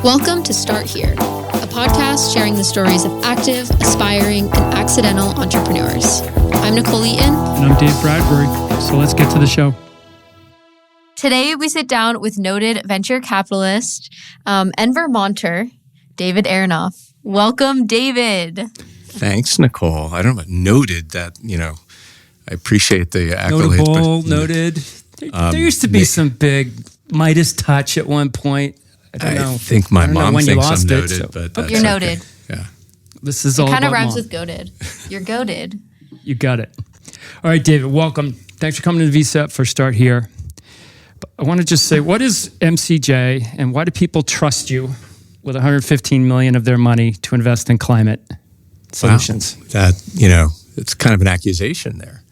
Welcome to Start Here, a podcast sharing the stories of active, aspiring, and accidental entrepreneurs. I'm Nicole Eaton. And I'm Dave Bradbury. So let's get to the show. Today, we sit down with noted venture capitalist and Vermonter, David Aronoff. Welcome, David. Thanks, Nicole. I don't know about noted that, I appreciate the accolade. Notable, noted. There used to be some big Midas touch at one point. I don't know. I think my mom thinks I'm noted, but that's you're noted. Okay. Yeah. This is it all kind of about rhymes mom. with goated. You're goated. You got it. All right, David, welcome. Thanks for coming to the VCET for Start Here. But I want to just say, what is MCJ and why do people trust you with $115 million of their money to invest in climate solutions? Wow. That, it's kind of an accusation there.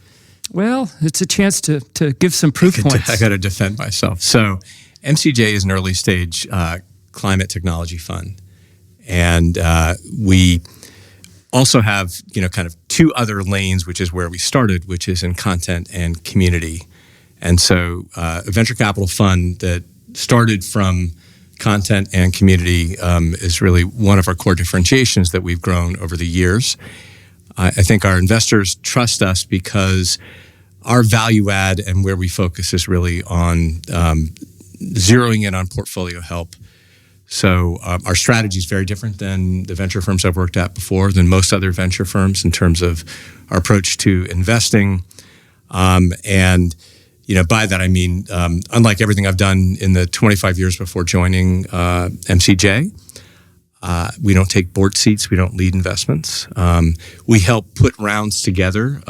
Well, it's a chance to give some proof points. I got to defend myself. So MCJ is an early stage climate technology fund. And we also have, kind of two other lanes, which is where we started, which is in content and community. And so a venture capital fund that started from content and community is really one of our core differentiations that we've grown over the years. I think our investors trust us because our value add and where we focus is really on zeroing in on portfolio help. So our strategy is very different than the venture firms I've worked at before, than most other venture firms in terms of our approach to investing. And by that I mean, unlike everything I've done in the 25 years before joining MCJ, we don't take board seats. We don't lead investments. We help put rounds together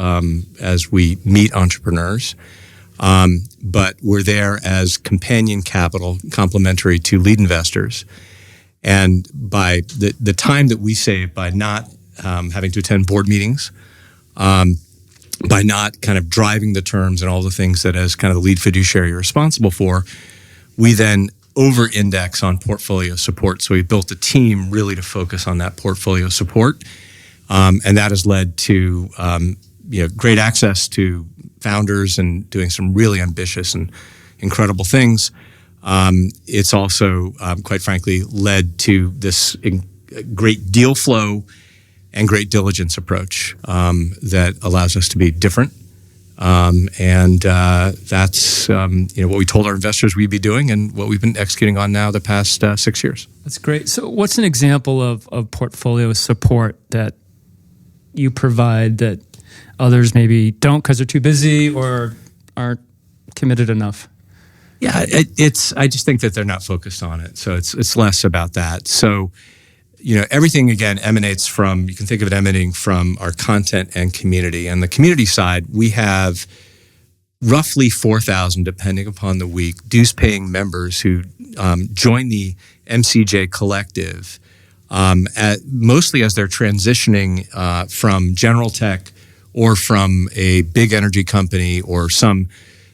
as we meet entrepreneurs. But we're there as companion capital, complementary to lead investors. And by the time that we save by not having to attend board meetings, by not kind of driving the terms and all the things that as kind of the lead fiduciary you're responsible for, we then over-index on portfolio support. So we built a team really to focus on that portfolio support. And that has led to great access to founders and doing some really ambitious and incredible things. It's also, quite frankly, led to this great deal flow and great diligence approach that allows us to be different. And that's what we told our investors we'd be doing and what we've been executing on now the past 6 years. That's great. So what's an example of portfolio support that you provide that others maybe don't because they're too busy or aren't committed enough? Yeah, I just think that they're not focused on it. So it's less about that. So, everything again emanates from, you can think of it emanating from our content and community. And the community side, we have roughly 4,000, depending upon the week, dues-paying members who join the MCJ collective mostly as they're transitioning from general tech or from a big energy company or some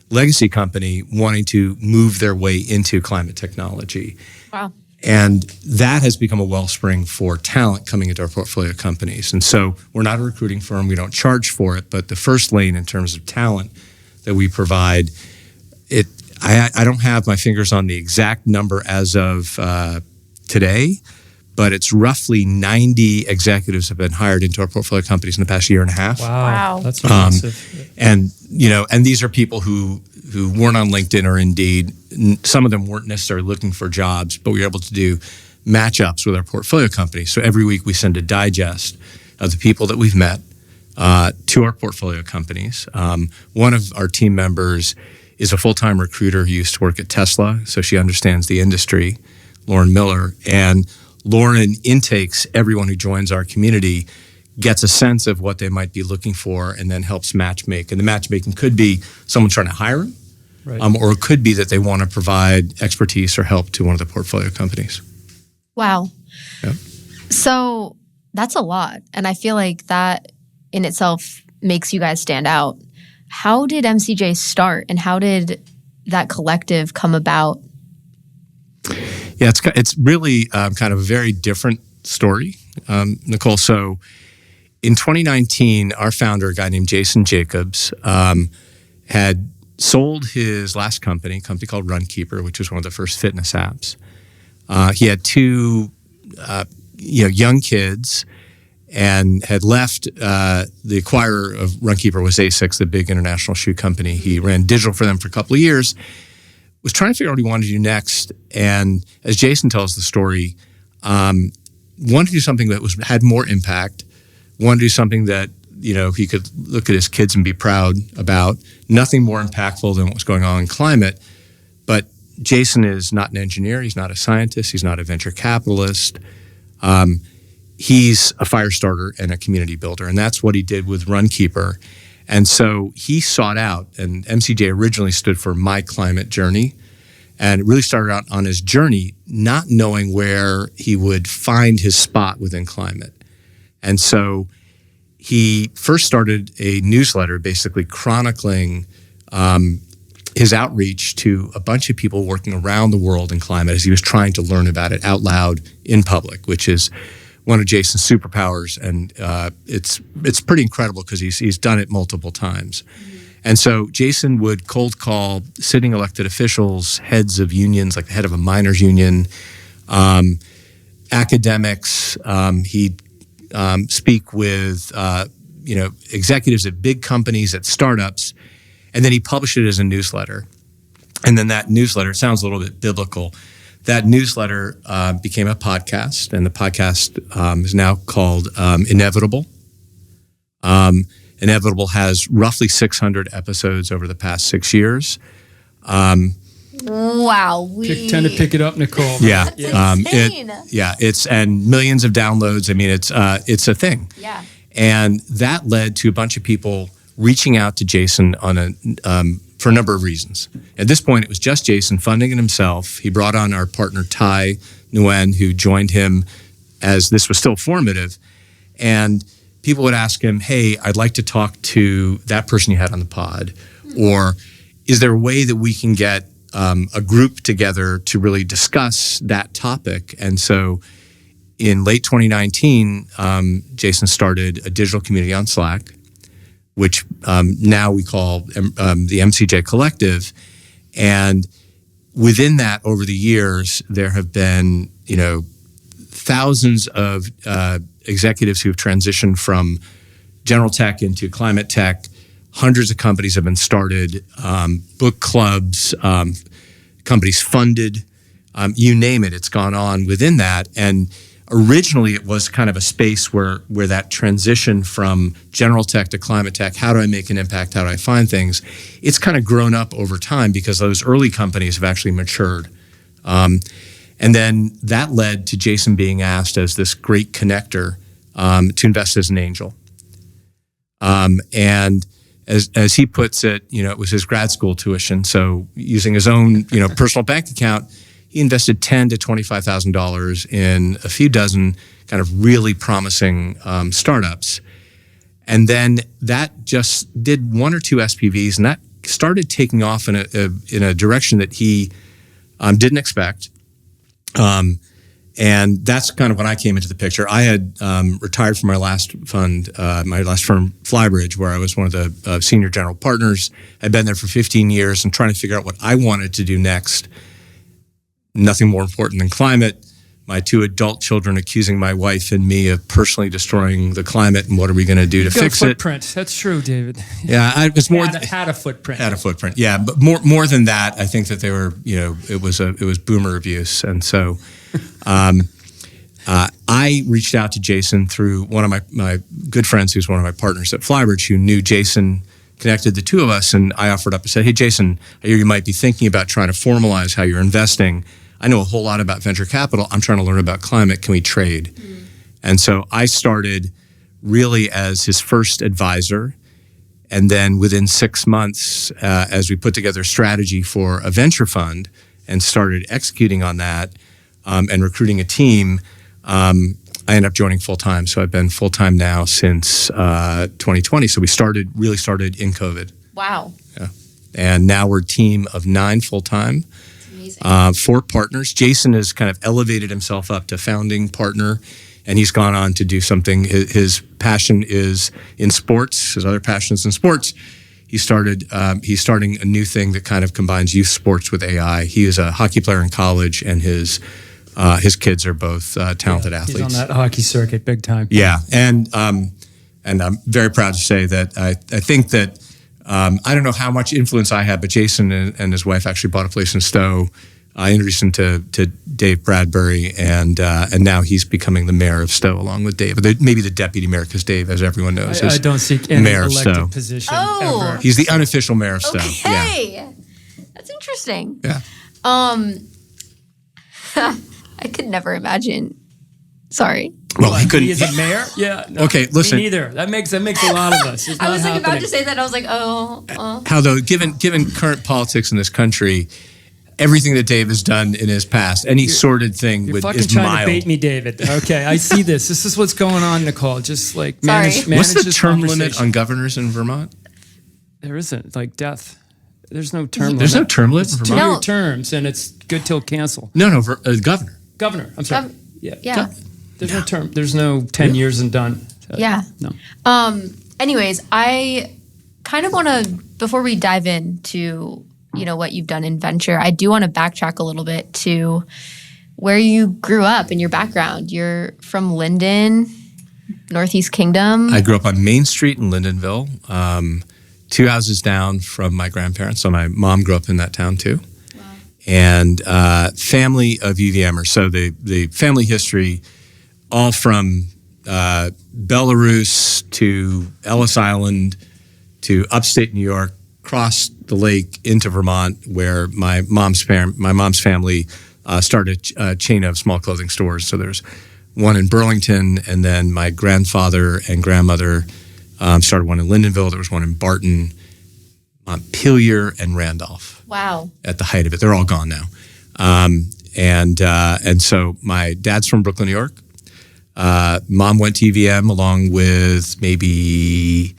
legacy company wanting to move their way into climate technology. Wow. And that has become a wellspring for talent coming into our portfolio companies. And so we're not a recruiting firm. We don't charge for it. But the first lane in terms of talent that we provide, I don't have my fingers on the exact number as of today, but it's roughly 90 executives have been hired into our portfolio companies in the past year and a half. Wow. That's massive. And these are people who weren't on LinkedIn or Indeed. Some of them weren't necessarily looking for jobs, but we were able to do match-ups with our portfolio companies. So every week we send a digest of the people that we've met to our portfolio companies. One of our team members is a full-time recruiter who used to work at Tesla, so she understands the industry, Lauren Miller. And Lauren intakes everyone who joins our community, gets a sense of what they might be looking for, and then helps matchmake. And the matchmaking could be someone trying to hire them, right. Or it could be that they want to provide expertise or help to one of the portfolio companies. Wow. Yeah. So that's a lot. And I feel like that in itself makes you guys stand out. How did MCJ start and how did that collective come about? Yeah, it's really kind of a very different story, Nicole. So in 2019, our founder, a guy named Jason Jacobs, had sold his last company, a company called Runkeeper, which was one of the first fitness apps. He had two young kids, and had left. The acquirer of Runkeeper was Asics, the big international shoe company. He ran digital for them for a couple of years, was trying to figure out what he wanted to do next. And as Jason tells the story, wanted to do something that had more impact, wanted to do something that he could look at his kids and be proud about. Nothing more impactful than what was going on in climate. But Jason is not an engineer. He's not a scientist. He's not a venture capitalist. He's a fire starter and a community builder, and that's what he did with Runkeeper. And so he sought out, and MCJ originally stood for My Climate Journey, and it really started out on his journey not knowing where he would find his spot within climate. And so he first started a newsletter basically chronicling his outreach to a bunch of people working around the world in climate as he was trying to learn about it out loud in public, which is one of Jason's superpowers, and it's pretty incredible because he's done it multiple times. Mm-hmm. And so Jason would cold call sitting elected officials, heads of unions, like the head of a miners union, academics. He'd speak with executives at big companies, at startups, and then he published it as a newsletter. And then that newsletter sounds a little bit biblical. That newsletter became a podcast, and the podcast is now called Inevitable. Inevitable has roughly 600 episodes over the past 6 years. Wow. Tend to pick it up, Nicole. Yeah. Insane. It's and millions of downloads. I mean, it's a thing. Yeah. And that led to a bunch of people reaching out to Jason for a number of reasons. At this point, it was just Jason funding it himself. He brought on our partner, Ty Nguyen, who joined him as this was still formative. And people would ask him, hey, I'd like to talk to that person you had on the pod. Or is there a way that we can get a group together to really discuss that topic? And so in late 2019, Jason started a digital community on Slack, which now we call the MCJ Collective. And within that, over the years, there have been, thousands of executives who have transitioned from general tech into climate tech. Hundreds of companies have been started, book clubs, companies funded, you name it, it's gone on within that. And originally, it was kind of a space where that transition from general tech to climate tech, how do I make an impact, how do I find things, it's kind of grown up over time because those early companies have actually matured. And then that led to Jason being asked as this great connector to invest as an angel. And as he puts it, it was his grad school tuition. So using his own, personal bank account, he invested $10,000 to $25,000 in a few dozen kind of really promising startups. And then that just did one or two SPVs, and that started taking off in a direction that he didn't expect. And that's kind of when I came into the picture. I had retired from my last fund, my last firm, Flybridge, where I was one of the senior general partners. I'd been there for 15 years and trying to figure out what I wanted to do next. Nothing more important than climate. My two adult children accusing my wife and me of personally destroying the climate, and what are we going to do to fix it? Footprint. That's true, David. Yeah, I was more had a footprint. Had a footprint. Yeah, but more than that, I think that they were, it was boomer abuse, and so I reached out to Jason through one of my good friends, who's one of my partners at Flybridge, who knew Jason, connected the two of us, and I offered up and said, hey, Jason, I hear you might be thinking about trying to formalize how you're investing. I know a whole lot about venture capital. I'm trying to learn about climate. Can we trade? Mm-hmm. And so I started really as his first advisor. And then within 6 months, as we put together a strategy for a venture fund and started executing on that and recruiting a team, I ended up joining full-time. So I've been full-time now since 2020. So we really started in COVID. Wow. Yeah. And now we're a team of 9 full-time. 4 partners. Jason has kind of elevated himself up to founding partner, and he's gone on to do something. His passion is in sports. His other passion is in sports. He's starting a new thing that kind of combines youth sports with AI. He is a hockey player in college, and his his kids are both talented athletes. He's on that hockey circuit big time. Yeah, and I'm very proud to say that I think that I don't know how much influence I had, but Jason and his wife actually bought a place in Stowe. I introduced him to Dave Bradbury, and now he's becoming the mayor of Stowe along with Dave. Maybe the deputy mayor, because Dave, as everyone knows, is I don't seek any mayor of elected Stowe. position Oh. ever. He's the unofficial mayor of Stowe. Okay. Yeah. That's interesting. Yeah. I could never imagine. Sorry. Well, he couldn't. He is a mayor? Yeah. No, Okay, listen. Me neither. That makes a lot of us. It's I not was like about happening. to say that. I was like, oh. How though, given current politics in this country, everything that Dave has done in his past, any sordid thing You're fucking is trying mild. to bait me, David. Okay, I see this. This is what's going on, Nicole. Just like Sorry. manage What's the this term limit conversation. on governors in Vermont? There isn't, like death. There's no term There's no limit. term limit in It's Vermont? No. 2-year terms, and it's good till cancel. No, governor. Governor, I'm sorry. Yeah. Yeah. There's no term. There's no 10 years and done. Yeah. No. Anyways, I kind of want to, before we dive into, what you've done in venture, I do want to backtrack a little bit to where you grew up and your background. You're from Linden, Northeast Kingdom. I grew up on Main Street in Lindenville, 2 houses down from my grandparents. So my mom grew up in that town too. Wow. And family of UVMers. So the family history, all from Belarus to Ellis Island to upstate New York, across the lake into Vermont, where my mom's family started a chain of small clothing stores. So there's one in Burlington, and then my grandfather and grandmother started one in Lindenville. There was one in Barton, Montpelier, and Randolph. Wow. At the height of it, they're all gone now. And so my dad's from Brooklyn, New York. Mom went to UVM along with maybe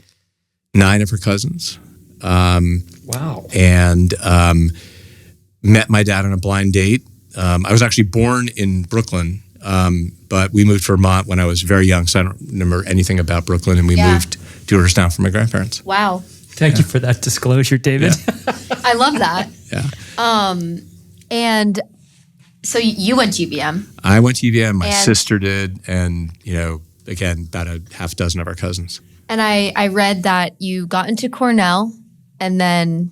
9 of her cousins. Wow. And met my dad on a blind date. I was actually born in Brooklyn, but we moved to Vermont when I was very young, so I don't remember anything about Brooklyn, and we moved 2 hours down from my grandparents. Wow. Thank you for that disclosure, David. Yeah. I love that. Yeah. And so you went to UVM. I went to UVM, my And- sister did, and, again, about a half dozen of our cousins. And I read that you got into Cornell, and then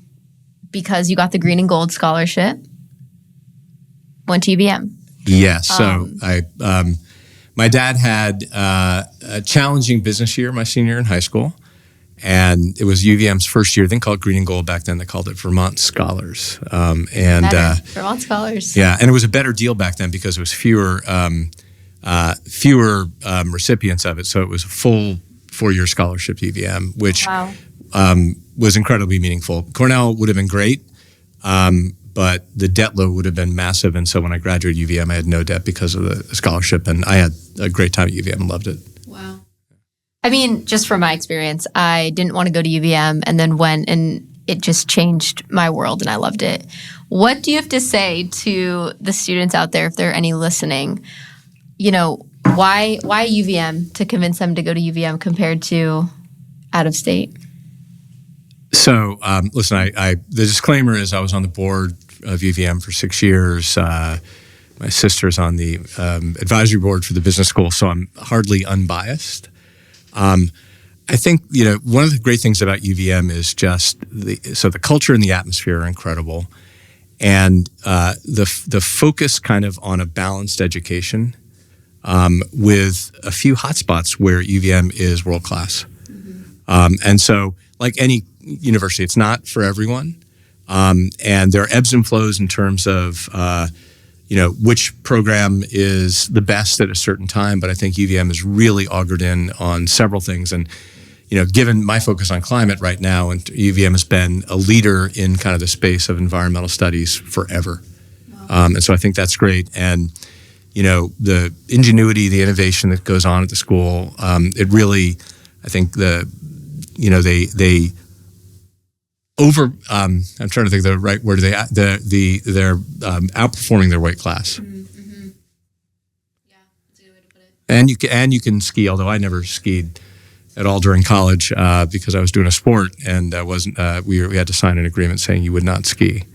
because you got the Green and Gold Scholarship, went to UVM. Yeah, so my dad had a challenging business year my senior year in high school, and it was UVM's first year. They didn't call it Green and Gold back then. They called it Vermont Scholars. Vermont Scholars. Yeah, and it was a better deal back then because it was fewer recipients of it. So it was a full 4-year scholarship to UVM, which Wow. was incredibly meaningful. Cornell would have been great, but the debt load would have been massive. And so when I graduated UVM, I had no debt because of the scholarship, and I had a great time at UVM and loved it. Wow. I mean, just from my experience, I didn't want to go to UVM and then went, and it just changed my world, and I loved it. What do you have to say to the students out there, if there are any listening? Why UVM, to convince them to go to UVM compared to out of state? So, listen, the disclaimer is I was on the board of UVM for 6 years. My sister's on the advisory board for the business school, so I'm hardly unbiased. I think, one of the great things about UVM is just the culture and the atmosphere are incredible. And the focus kind of on a balanced education with a few hotspots where UVM is world-class. Mm-hmm. And so, like any university, it's not for everyone. And there are ebbs and flows in terms of, which program is the best at a certain time. But I think UVM is really augured in on several things. And, given my focus on climate right now, and UVM has been a leader in kind of the space of environmental studies forever. Wow. And so I think that's great. And, the ingenuity, the innovation that goes on at the school, it really, I think they over. I'm trying to think of the right word. They're outperforming their weight class. Mm-hmm. Yeah, that's a good way to put it. And you can ski. Although I never skied at all during college because I was doing a sport and wasn't. We had to sign an agreement saying you would not ski.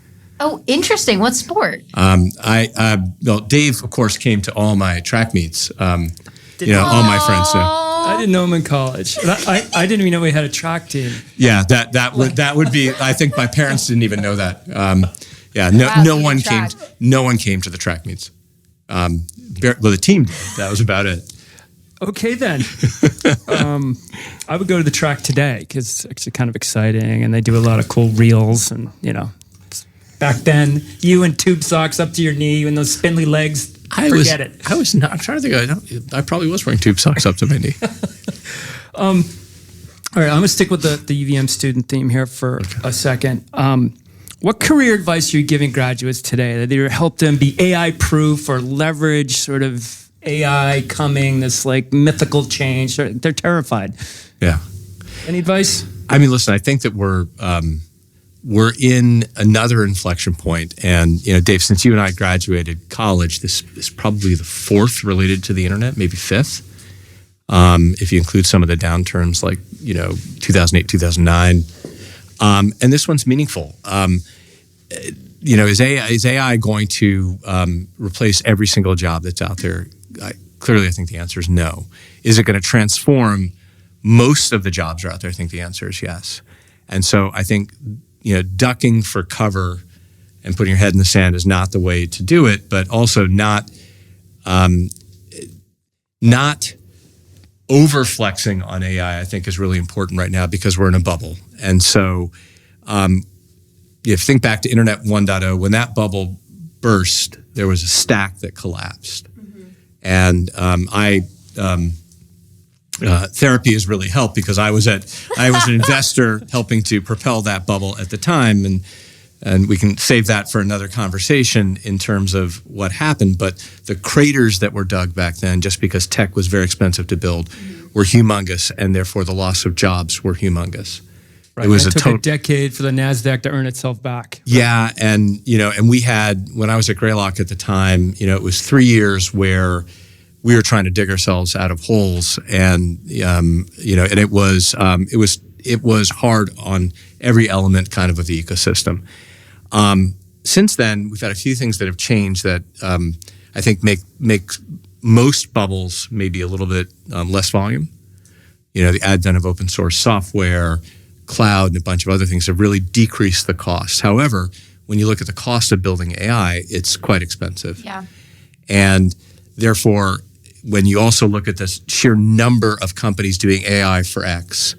Oh, interesting. What sport? Well, Dave, of course, came to all my track meets. All my friends. So. I didn't know him in college. I didn't even know we had a track team. Yeah, that would be. I think my parents didn't even know that. No one came to the track meets. The team did. That was about it. Okay, then. I would go to the track today because it's actually kind of exciting, and they do a lot of cool reels. And back then, you in tube socks up to your knee and those spindly legs. Forget it. I was not. I'm trying to think. I probably was wearing tube socks up to my knee. All right, I'm going to stick with the UVM student theme here for a second. What career advice are you giving graduates today that either help them be AI proof or leverage sort of AI coming, this like mythical change? They're terrified. Yeah. Any advice? I mean, listen, I think that we're in another inflection point. And, Dave, since you and I graduated college, this is probably the fourth related to the internet, maybe fifth. If you include some of the downturns like, 2008, 2009. And this one's meaningful. Is AI going to replace every single job that's out there? Clearly, I think the answer is no. Is it going to transform most of the jobs that are out there? I think the answer is yes. And so I think, ducking for cover and putting your head in the sand is not the way to do it, but also not over-flexing on AI, I think, is really important right now because we're in a bubble. And so if you think back to Internet 1.0, when that bubble burst, there was a stack that collapsed. And therapy has really helped because I was an investor helping to propel that bubble at the time, and we can save that for another conversation in terms of what happened. But the craters that were dug back then, just because tech was very expensive to build, were humongous, and therefore the loss of jobs were humongous. Right. It took a decade for the NASDAQ to earn itself back. Yeah, and we had, when I was at Greylock at the time, it was 3 years where we were trying to dig ourselves out of holes, and and it was hard on every element kind of the ecosystem. Since then, we've had a few things that have changed that I think make most bubbles maybe a little bit less volume. The advent of open source software, cloud, and a bunch of other things have really decreased the cost. However, when you look at the cost of building AI, it's quite expensive. Yeah. And therefore, when you also look at the sheer number of companies doing AI for X,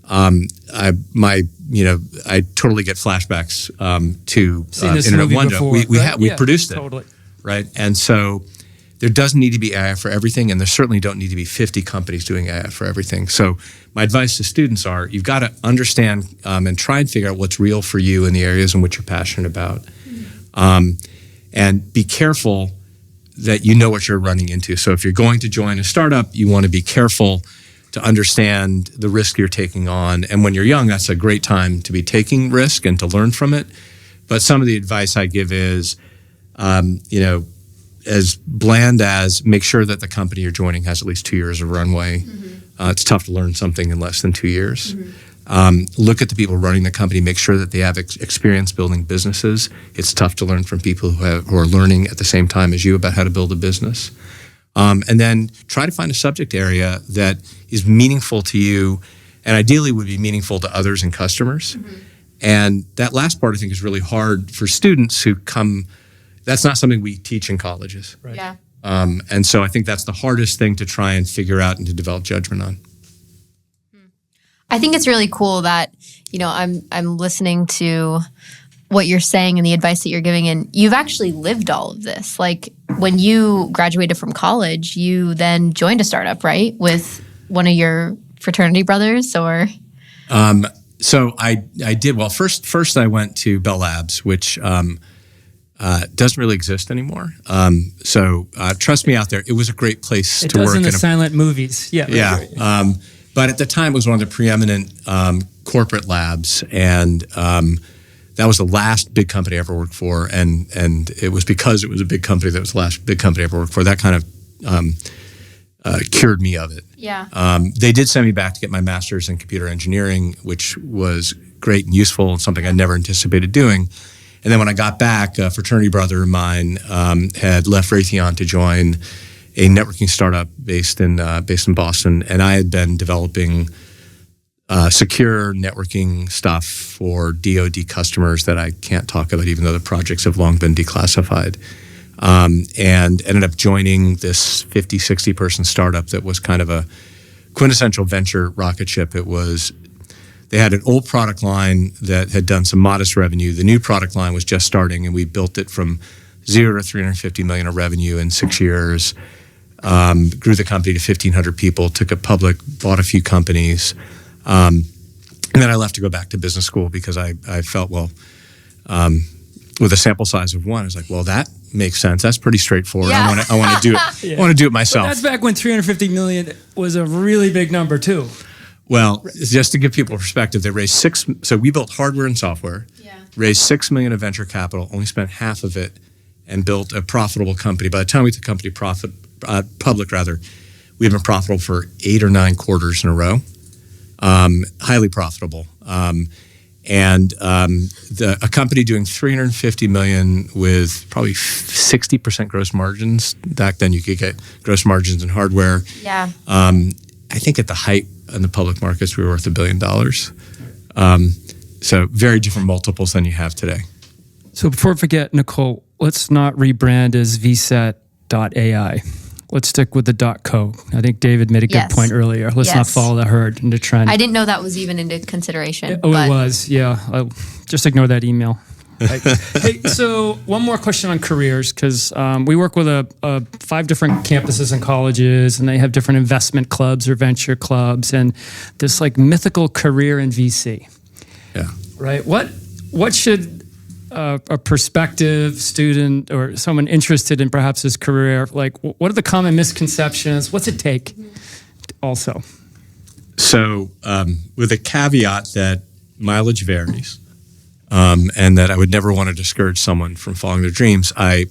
I totally get flashbacks to Internet 1.0. We produced it, totally. Right? And so there doesn't need to be AI for everything, and there certainly don't need to be 50 companies doing AI for everything. So my advice to students are, you've got to understand and try and figure out what's real for you in the areas in which you're passionate about. And be careful that you know what you're running into. So if you're going to join a startup, you want to be careful to understand the risk you're taking on. And when you're young, that's a great time to be taking risk and to learn from it. But some of the advice I give is, as bland as make sure that the company you're joining has at least 2 years of runway. It's tough to learn something in less than 2 years. Look at the people running the company. Make sure that they have experience building businesses. It's tough to learn from people who are learning at the same time as you about how to build a business. And then try to find a subject area that is meaningful to you and ideally would be meaningful to others and customers. And that last part, I think, is really hard for students who come. That's not something we teach in colleges. Right. Yeah. And so I think that's the hardest thing to try and figure out and to develop judgment on. I think it's really cool that, I'm listening to what you're saying and the advice that you're giving, and you've actually lived all of this. Like when you graduated from college, you then joined a startup, right? With one of your fraternity brothers, or? So I did. Well, first I went to Bell Labs, which doesn't really exist anymore. So trust me out there, it was a great place to work. It does in the silent movies. Yeah. Yeah. Right. But at the time, it was one of the preeminent corporate labs, and that was the last big company I ever worked for. And it was because it was a big company that was the last big company I ever worked for. That kind of cured me of it. Yeah. They did send me back to get my master's in computer engineering, which was great and useful and something I never anticipated doing. And then when I got back, a fraternity brother of mine had left Raytheon to join a networking startup based in Boston, and I had been developing secure networking stuff for DoD customers that I can't talk about, even though the projects have long been declassified. And ended up joining this 50, 60 person startup that was kind of a quintessential venture rocket ship. They had an old product line that had done some modest revenue. The new product line was just starting, and we built it from 0 to 350 million of revenue in 6 years. Grew the company to 1,500 people, took it public, bought a few companies. And then I left to go back to business school because I felt, with a sample size of 1, I was like, well, that makes sense. That's pretty straightforward. Yeah. I want to do it. Yeah. I want to do it myself. But that's back when 350 million was a really big number too. Well, just to give people perspective, they raised so we built hardware and software, raised $6 million of venture capital, only spent half of it, and built a profitable company. By the time we took the company public, we had been profitable for 8 or 9 quarters in a row, highly profitable. A company doing $350 million with probably 60% gross margins. Back then, you could get gross margins in hardware. Yeah. I think at the height in the public markets, we were worth $1 billion. So very different multiples than you have today. So before I forget, Nicole, let's not rebrand as VCET.ai. Let's stick with the .co. I think David made a good point earlier. Let's not follow the herd and the trend. I didn't know that was even into consideration. It was, yeah. Just ignore that email. Hey, so one more question on careers, because we work with 5 different campuses and colleges, and they have different investment clubs or venture clubs, and this like mythical career in VC. Yeah. Right. What should a prospective student or someone interested in perhaps his career, like what are the common misconceptions? What's it take also? So with a caveat that mileage varies, and that I would never want to discourage someone from following their dreams, I've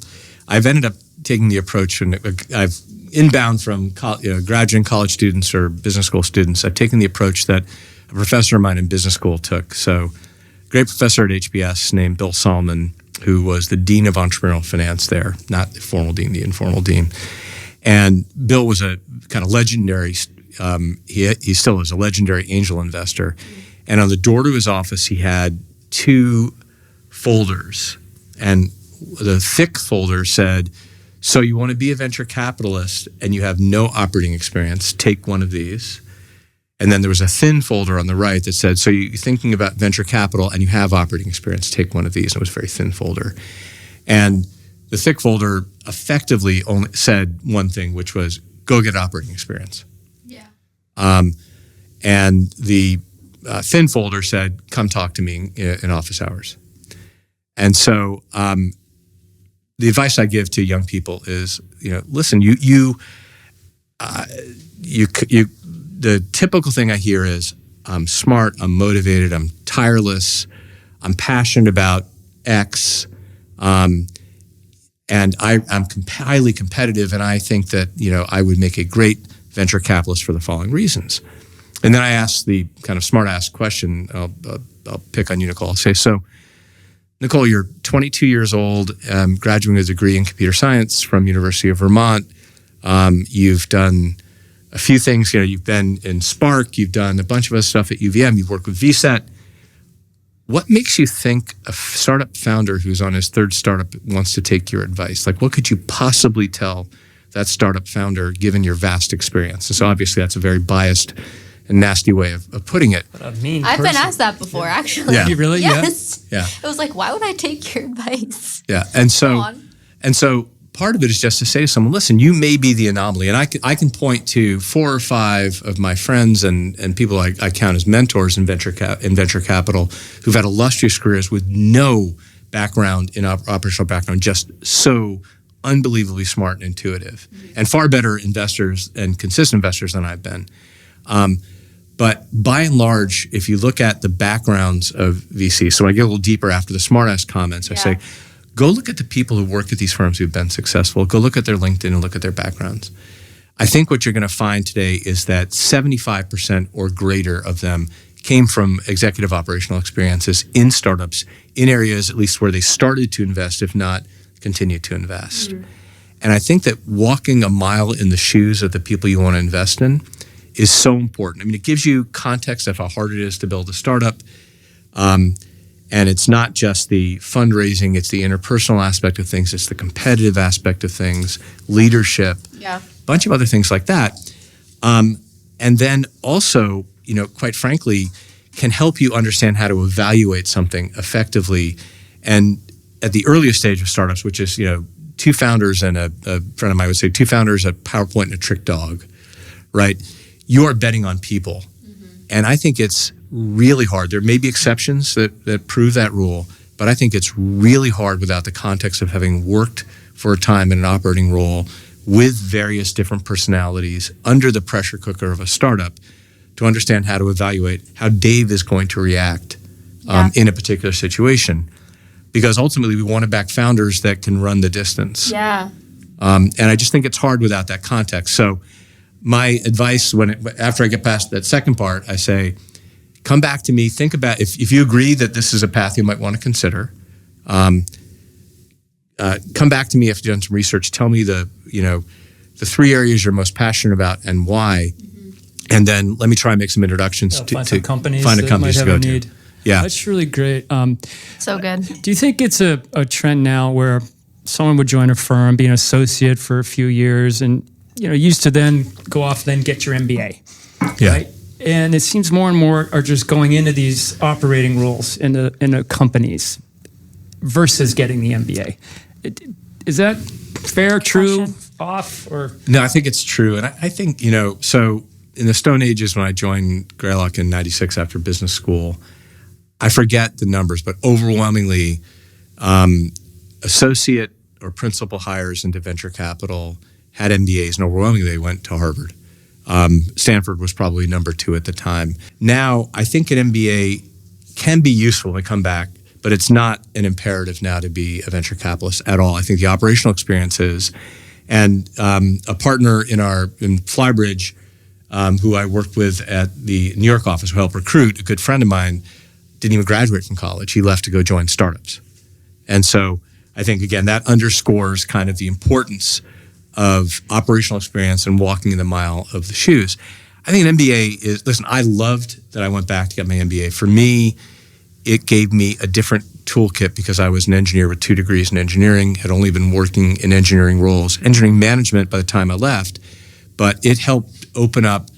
ended up taking the approach, and I've inbound from graduate college students or business school students, I've taken the approach that a professor of mine in business school took. So great professor at HBS named Bill Solomon, who was the dean of entrepreneurial finance there, not the formal dean, the informal dean. And Bill was a kind of legendary, he still is a legendary angel investor. And on the door to his office, he had 2 folders. And the thick folder said, so you want to be a venture capitalist and you have no operating experience, take one of these. And then there was a thin folder on the right that said, so you're thinking about venture capital and you have operating experience, take one of these. And it was a very thin folder. And the thick folder effectively only said one thing, which was go get operating experience. Yeah. And the thin folder said, come talk to me in office hours. And so the advice I give to young people is, listen, the typical thing I hear is, I'm smart, I'm motivated, I'm tireless, I'm passionate about X, and I'm highly competitive, and I think that I would make a great venture capitalist for the following reasons. And then I ask the kind of smart-ass question. I'll pick on you, Nicole. I'll say, so, Nicole, you're 22 years old, graduating with a degree in computer science from University of Vermont. You've done a few things. You've been in Spark. You've done a bunch of other stuff at UVM. You've worked with VCET. What makes you think a startup founder who's on his 3rd startup wants to take your advice? Like, what could you possibly tell that startup founder given your vast experience? And so obviously that's a very biased and nasty way of putting it. I've been asked that before, actually. Yeah. You really? Yes. Yeah. It was like, why would I take your advice? Yeah. And so part of it is just to say to someone, listen, you may be the anomaly. And I can point to 4 or 5 of my friends and people I count as mentors in venture capital who've had illustrious careers with no background in operational background, just so unbelievably smart and intuitive, and far better investors and consistent investors than I've been. But by and large, if you look at the backgrounds of VC, so I get a little deeper after the smartass comments, I say, go look at the people who work at these firms who've been successful. Go look at their LinkedIn and look at their backgrounds. I think what you're going to find today is that 75% or greater of them came from executive operational experiences in startups, in areas at least where they started to invest, if not continue to invest. Mm-hmm. And I think that walking a mile in the shoes of the people you want to invest in is so important. I mean, it gives you context of how hard it is to build a startup. And it's not just the fundraising, it's the interpersonal aspect of things, it's the competitive aspect of things, leadership, a bunch of other things like that. And then also, quite frankly, can help you understand how to evaluate something effectively. And at the earliest stage of startups, which is, two founders and a friend of mine would say, two founders, a PowerPoint and a trick dog, right? You are betting on people. Mm-hmm. And I think it's really hard. There may be exceptions that prove that rule, but I think it's really hard without the context of having worked for a time in an operating role with various different personalities under the pressure cooker of a startup to understand how to evaluate how Dave is going to react in a particular situation. Because ultimately we want to back founders that can run the distance. Yeah. And I just think it's hard without that context. So my advice after I get past that second part, I say, come back to me, think about if you agree that this is a path you might want to consider, come back to me after you've done some research, tell me the 3 areas you're most passionate about and why, and then let me try and make some introductions to companies find a company to go to. Yeah. That's really great. So good. Do you think it's a trend now where someone would join a firm, be an associate for a few years, and used to then go off, then get your MBA? Yeah. Right? And it seems more and more are just going into these operating roles in the companies versus getting the MBA. Is that fair, true, off, or? No, I think it's true. And I think, so in the Stone Ages when I joined Greylock in 96 after business school, I forget the numbers, but overwhelmingly associate or principal hires into venture capital had MBAs, and overwhelmingly they went to Harvard. Stanford was probably number 2 at the time. Now, I think an MBA can be useful when I come back, but it's not an imperative now to be a venture capitalist at all. I think the operational experience is. And a partner in Flybridge, who I worked with at the New York office, who helped recruit, a good friend of mine, didn't even graduate from college. He left to go join startups. And so I think, again, that underscores kind of the importance of operational experience and walking in the mile of the shoes. I think an MBA is, listen, I loved that I went back to get my MBA. For me, it gave me a different toolkit because I was an engineer with 2 degrees in engineering, had only been working in engineering roles, engineering management by the time I left, but it helped open up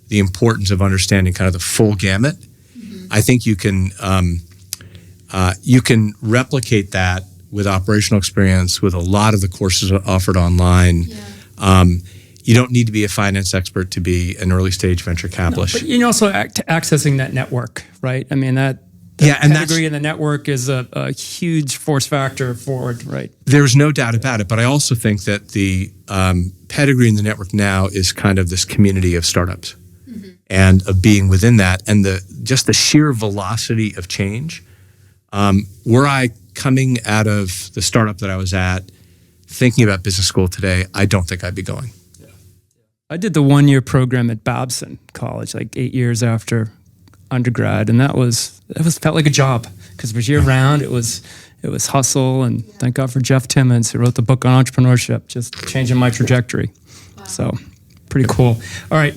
the importance of understanding kind of the full gamut. I think you can replicate that with operational experience with a lot of the courses offered online. Yeah. You don't need to be a finance expert to be an early stage venture capitalist. No, but you're also accessing that network, right? I mean, that pedigree in the network is a huge force factor forward, right? There's no doubt about it. But I also think that the pedigree in the network now is kind of this community of startups. And of being within that, and just the sheer velocity of change. Were I coming out of the startup that I was at, thinking about business school today, I don't think I'd be going. Yeah. I did the 1-year program at Babson College, like 8 years after undergrad, and that felt like a job because it was year round. It was hustle, and thank God for Jeff Timmons, who wrote the book on entrepreneurship, just changing my trajectory. Wow. So pretty cool. All right.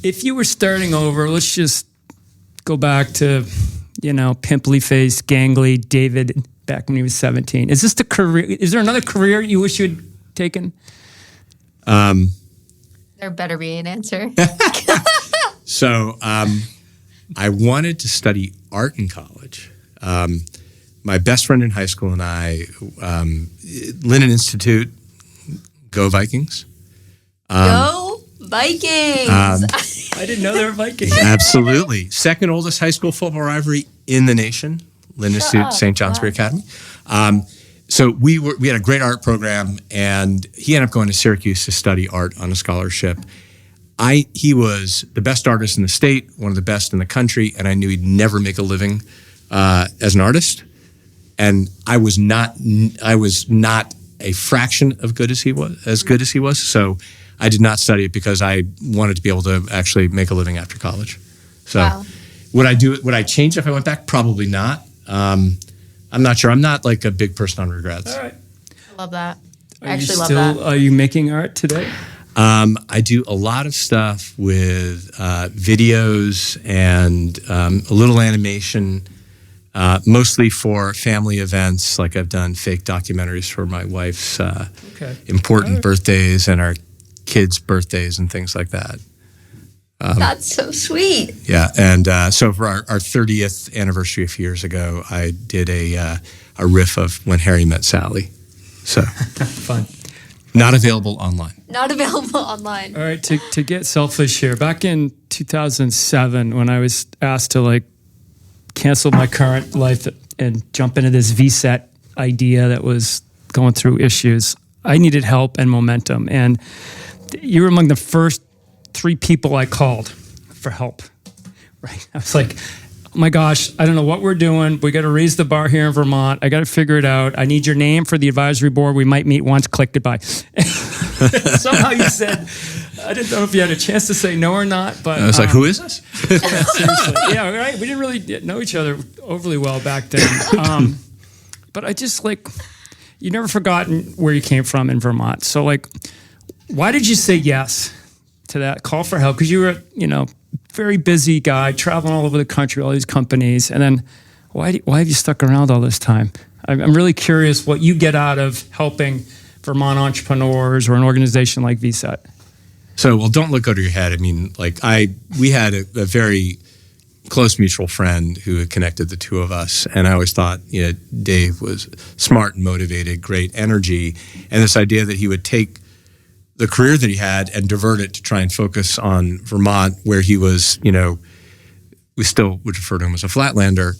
If you were starting over, let's just go back to, pimply-faced, gangly David back when he was 17. Is there another career you wish you had taken? There better be an answer. So I wanted to study art in college. My best friend in high school and I, Lennon Institute, go Vikings. Go Vikings! I didn't know they were Vikings. Absolutely. Second oldest high school football rivalry in the nation, Lennon Institute, St. Johnsbury Academy. So we had a great art program, and he ended up going to Syracuse to study art on a scholarship. He was the best artist in the state, one of the best in the country, and I knew he'd never make a living as an artist. And I was not a fraction of good as he was. So I did not study it because I wanted to be able to actually make a living after college. So Would I do it? Would I change it if I went back? Probably not. I'm not sure. I'm not like a big person on regrets. All right. I love that. I Are actually you love still, that. Are you making art today? I do a lot of stuff with videos and a little animation, mostly for family events. Like I've done fake documentaries for my wife's important birthdays and our kids' birthdays and things like that. That's so sweet. Yeah, and so for our 30th anniversary a few years ago, I did a riff of When Harry Met Sally. So Fun. not available online. Not available online. All right, to get selfish here, back in 2007, when I was asked to like cancel my current life and jump into this VCET idea that was going through issues, I needed help and momentum. And you were among the first 3 people I called for help, right? I was like, oh my gosh, I don't know what we're doing. We got to raise the bar here in Vermont. I got to figure it out. I need your name for the advisory board. We might meet once, click, goodbye. Somehow you said, I didn't know if you had a chance to say no or not, but I was like, who is this? yeah, seriously. Yeah, right. We didn't really know each other overly well back then. But I just like, you never forgotten where you came from in Vermont. So like, why did you say yes to that call for help? Because you were, very busy guy, traveling all over the country, all these companies. And then why have you stuck around all this time? I'm really curious what you get out of helping Vermont entrepreneurs or an organization like VCET. So, well, don't look over your head. I mean, like we had a very close mutual friend who had connected the two of us. And I always thought, Dave was smart and motivated, great energy. And this idea that he would take the career that he had and divert it to try and focus on Vermont, where he was, we still would refer to him as a flatlander.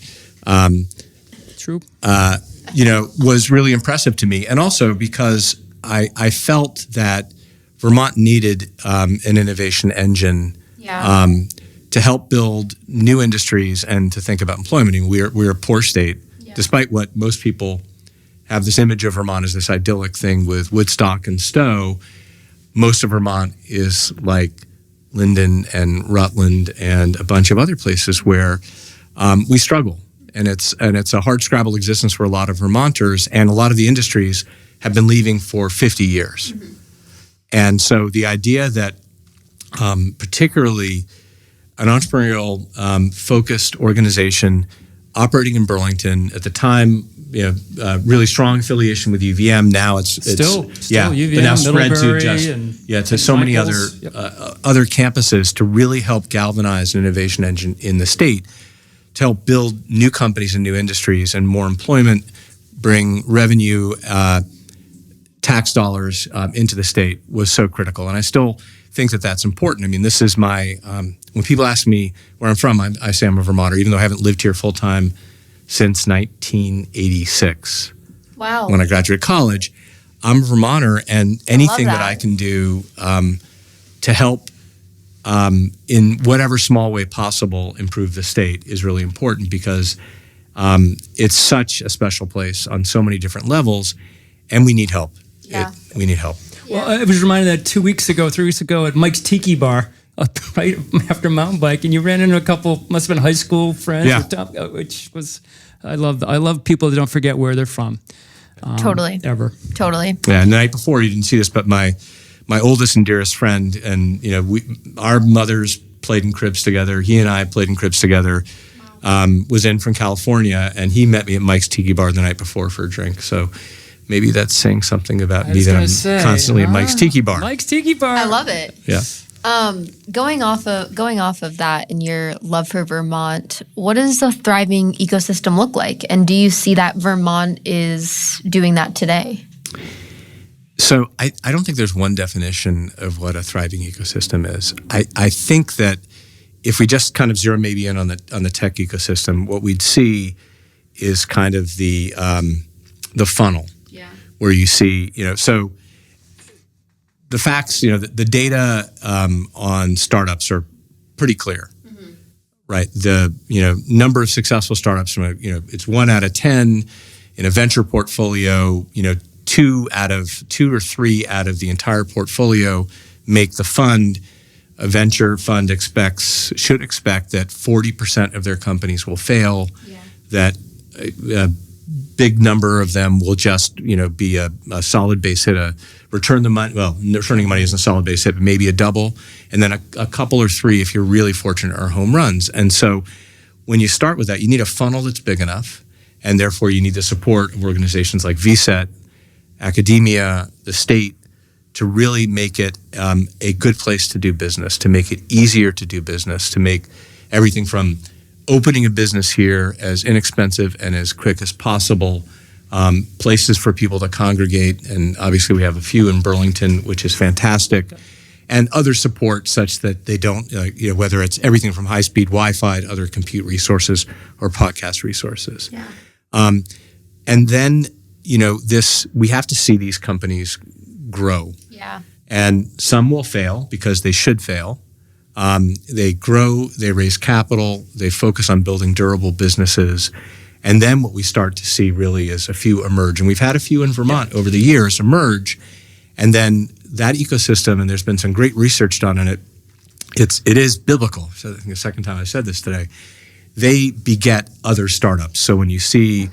True. Was really impressive to me. And also because I felt that Vermont needed an innovation engine to help build new industries and to think about employment. I mean, we're a poor state, despite what most people have this image of Vermont as this idyllic thing with Woodstock and Stowe. Most of Vermont is like Linden and Rutland and a bunch of other places where we struggle. And it's a hardscrabble existence for a lot of Vermonters, and a lot of the industries have been leaving for 50 years. Mm-hmm. And so the idea that particularly an entrepreneurial focused organization operating in Burlington at the time, really strong affiliation with UVM. Now it's still UVM, but now spread to so many other other campuses to really help galvanize an innovation engine in the state, to help build new companies and new industries and more employment, bring revenue, tax dollars into the state was so critical. And I still think that that's important. I mean, this is my, when people ask me where I'm from, I say I'm a Vermonter, even though I haven't lived here full time since 1986. Wow. When I graduated college. I'm a Vermonter, and anything that I can do to help in whatever small way possible improve the state is really important, because it's such a special place on so many different levels, and we need help. Yeah. We need help. Well, I was reminded that 3 weeks ago at Mike's Tiki Bar, right after mountain bike, and you ran into a couple, must have been high school friends, which was, I love people that don't forget where they're from. Totally. Ever. Totally. Yeah, and the night before, you didn't see this, but my oldest and dearest friend, and our mothers played in cribs together. He and I played in cribs together. Was in from California, and he met me at Mike's Tiki Bar the night before for a drink. So maybe that's saying something about me that I'm constantly at Mike's Tiki Bar. Mike's Tiki Bar. I love it. Yeah. Going off of that and your love for Vermont, what does a thriving ecosystem look like? And do you see that Vermont is doing that today? So I don't think there's one definition of what a thriving ecosystem is. I think that if we just kind of zero maybe in on the tech ecosystem, what we'd see is kind of the funnel, where you see, so the facts, the data on startups are pretty clear, right? The number of successful startups from it's 1 out of 10 in a venture portfolio. 2 or 3 out of the entire portfolio make the fund. a venture fund should expect that 40% of their companies will fail, that a big number of them will just, be a solid base hit, return the money. Well, returning money isn't a solid base hit, but maybe a double. And then a couple or three, if you're really fortunate, are home runs. And so when you start with that, you need a funnel that's big enough. And therefore, you need the support of organizations like VCET, academia, the state, to really make it a good place to do business, to make it easier to do business, to make everything from opening a business here as inexpensive and as quick as possible, places for people to congregate. And obviously we have a few in Burlington, which is fantastic, and other support such that they don't, whether it's everything from high-speed Wi-Fi to other compute resources or podcast resources. Yeah. And then, we have to see these companies grow. Yeah. And some will fail because they should fail. They grow, they raise capital, they focus on building durable businesses. And then what we start to see really is a few emerge. And we've had a few in Vermont over the years emerge. And then that ecosystem, and there's been some great research done on it, it is biblical. So I think the second time I said this today, they beget other startups. So when you see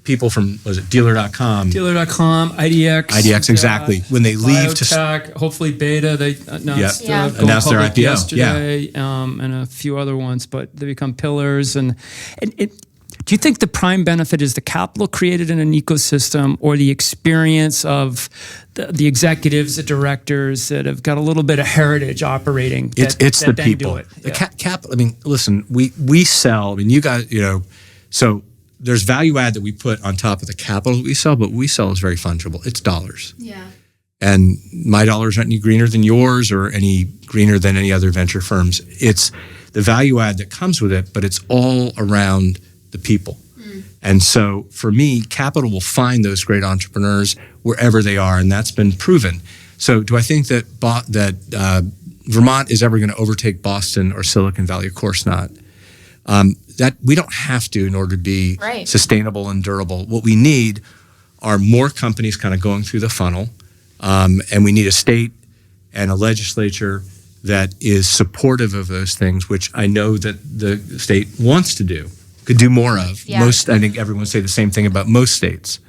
people from, was it dealer.com? Dealer.com, IDX. IDX, exactly. When they leave Biotech, hopefully Beta, they announced, announced their IPO yesterday, and a few other ones, but they become pillars. And do you think the prime benefit is the capital created in an ecosystem, or the experience of the executives, the directors that have got a little bit of heritage operating? It's the people. The capital. I mean, listen, we sell. I mean, you guys, so there's value add that we put on top of the capital that we sell, but what we sell is very fungible. It's dollars. Yeah. And my dollars aren't any greener than yours or any greener than any other venture firms. It's the value add that comes with it, but it's all around the people. And so for me, capital will find those great entrepreneurs wherever they are, and that's been proven. So do I think that Vermont is ever going to overtake Boston or Silicon Valley? Of course not. That we don't have to in order to be sustainable and durable. What we need are more companies kind of going through the funnel, and we need a state and a legislature that is supportive of those things, which I know that the state wants to do, could do more of. Yeah. I think everyone say the same thing about most states.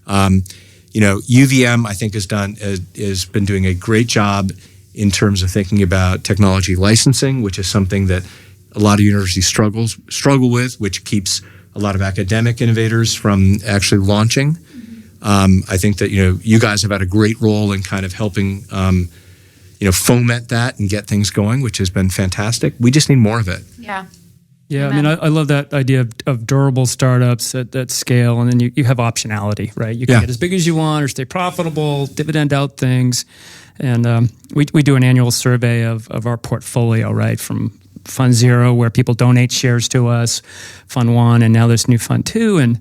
UVM, I think, has been doing a great job in terms of thinking about technology licensing, which is something that a lot of universities struggle with, which keeps a lot of academic innovators from actually launching. I think that you guys have had a great role in kind of helping foment that and get things going, which has been fantastic. We just need more of it. Yeah. Yeah, Amen. I mean, I love that idea of durable startups at scale, and then you have optionality, right? You can get as big as you want or stay profitable, dividend out things. And we do an annual survey of our portfolio, right, from Fund 0, where people donate shares to us, Fund 1, and now this new Fund 2, and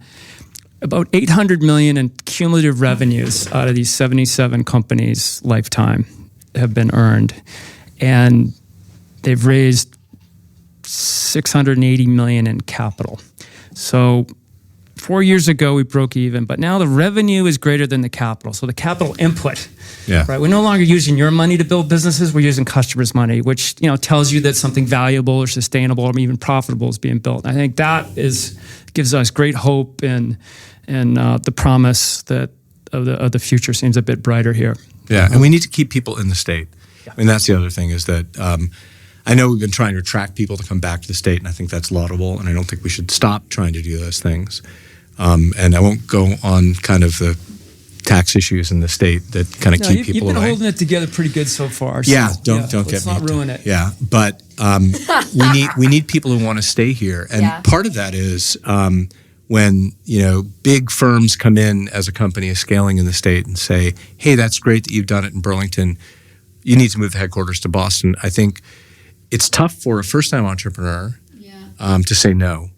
about $800 million in cumulative revenues out of these 77 companies' lifetime have been earned. And they've raised $680 million in capital. So 4 years ago, we broke even, but now the revenue is greater than the capital. So the capital input, right? We're no longer using your money to build businesses. We're using customers' money, which tells you that something valuable or sustainable or even profitable is being built. I think that gives us great hope, and the promise that of the future seems a bit brighter here. Yeah, and we need to keep people in the state. Yeah. I mean, that's the other thing is that I know we've been trying to attract people to come back to the state, and I think that's laudable, and I don't think we should stop trying to do those things. And I won't go on kind of the tax issues in the state that kind of keep people away. You've been holding it together pretty good so far. So, don't get me. Let's not ruin it. Yeah, but we need people who want to stay here, and part of that is when big firms come in as a company is scaling in the state and say, "Hey, that's great that you've done it in Burlington. You need to move the headquarters to Boston." I think it's tough for a first-time entrepreneur to say no.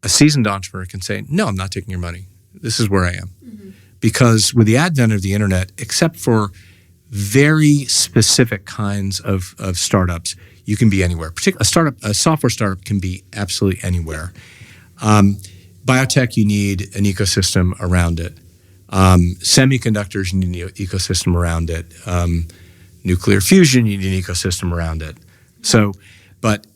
A seasoned entrepreneur can say, "No, I'm not taking your money. This is where I am." Mm-hmm. Because with the advent of the internet, except for very specific kinds of startups, you can be anywhere. A software startup can be absolutely anywhere. Biotech, you need an ecosystem around it. Semiconductors, you need an ecosystem around it. nuclear fusion, you need an ecosystem around it. So, but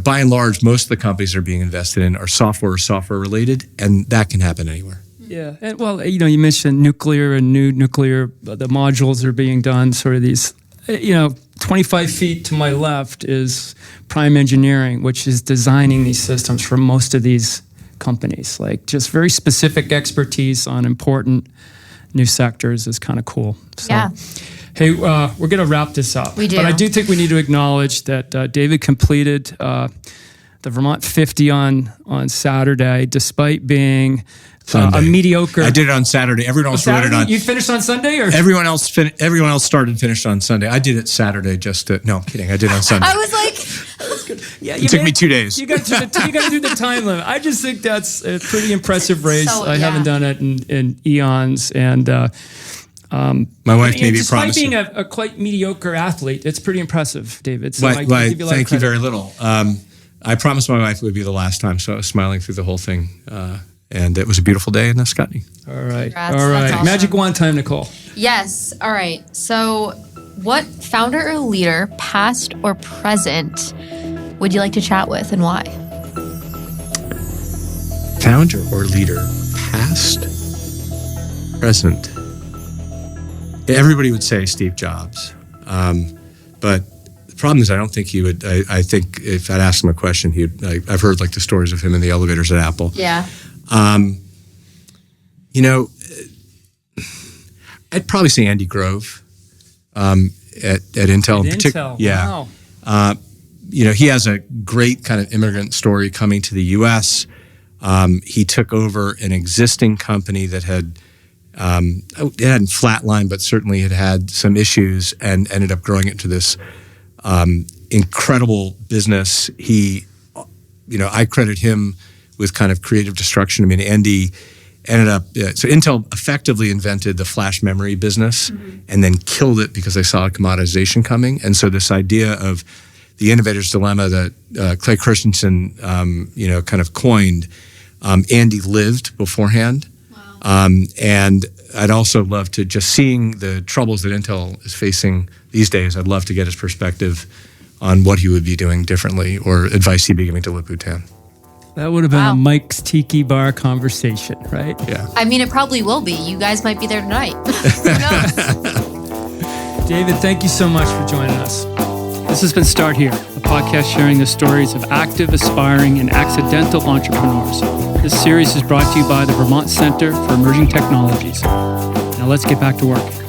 by and large, most of the companies that are being invested in are software or software related, and that can happen anywhere. Yeah, and well, you mentioned nuclear and new nuclear. The modules are being done. Sort of these, 25 feet to my left is Prime Engineering, which is designing these systems for most of these companies. Like just very specific expertise on important new sectors is kind of cool. So, Yeah. Hey, we're going to wrap this up. We do. But I do think we need to acknowledge that David completed the Vermont 50 on Saturday, despite being a mediocre. I did it on Saturday. Everyone else wrote it on. You finished on Sunday, or everyone else started and finished on Sunday. I did it Saturday. No, I'm kidding. I did it on Sunday. I was like, yeah, it took me 2 days. You got to do the time limit. I just think that's a pretty impressive race. I haven't done it in eons, and my wife maybe promised. Despite being a quite mediocre athlete, it's pretty impressive, David. So thank you very little. I promised my wife it would be the last time, so I was smiling through the whole thing. And it was a beautiful day in Scotty. All right. Congrats. All right. That's awesome. Magic wand time, Nicole. yes. All right. So, what founder or leader, past or present, would you like to chat with, and why? Founder or leader, past, present. Everybody would say Steve Jobs. But the problem is I don't think he would. I think if I'd ask him a question, I've heard the stories of him in the elevators at Apple. Yeah. I'd probably say Andy Grove at Intel in particular. Yeah. Wow. He has a great kind of immigrant story coming to the U.S. He took over an existing company that it hadn't flatlined, but certainly had some issues, and ended up growing it into this incredible business. I credit him with kind of creative destruction. I mean, Andy ended up, so Intel effectively invented the flash memory business and then killed it because they saw a commoditization coming. And so this idea of the innovator's dilemma that Clay Christensen, kind of coined, Andy lived beforehand. Wow. And I'd also love to, just seeing the troubles that Intel is facing these days, I'd love to get his perspective on what he would be doing differently or advice he'd be giving to Liputan. That would have been a Mike's Tiki Bar conversation, right? Yeah. I mean, it probably will be. You guys might be there tonight. Who knows? David, thank you so much for joining us. This has been Start Here, a podcast sharing the stories of active, aspiring, and accidental entrepreneurs. This series is brought to you by the Vermont Center for Emerging Technologies. Now let's get back to work.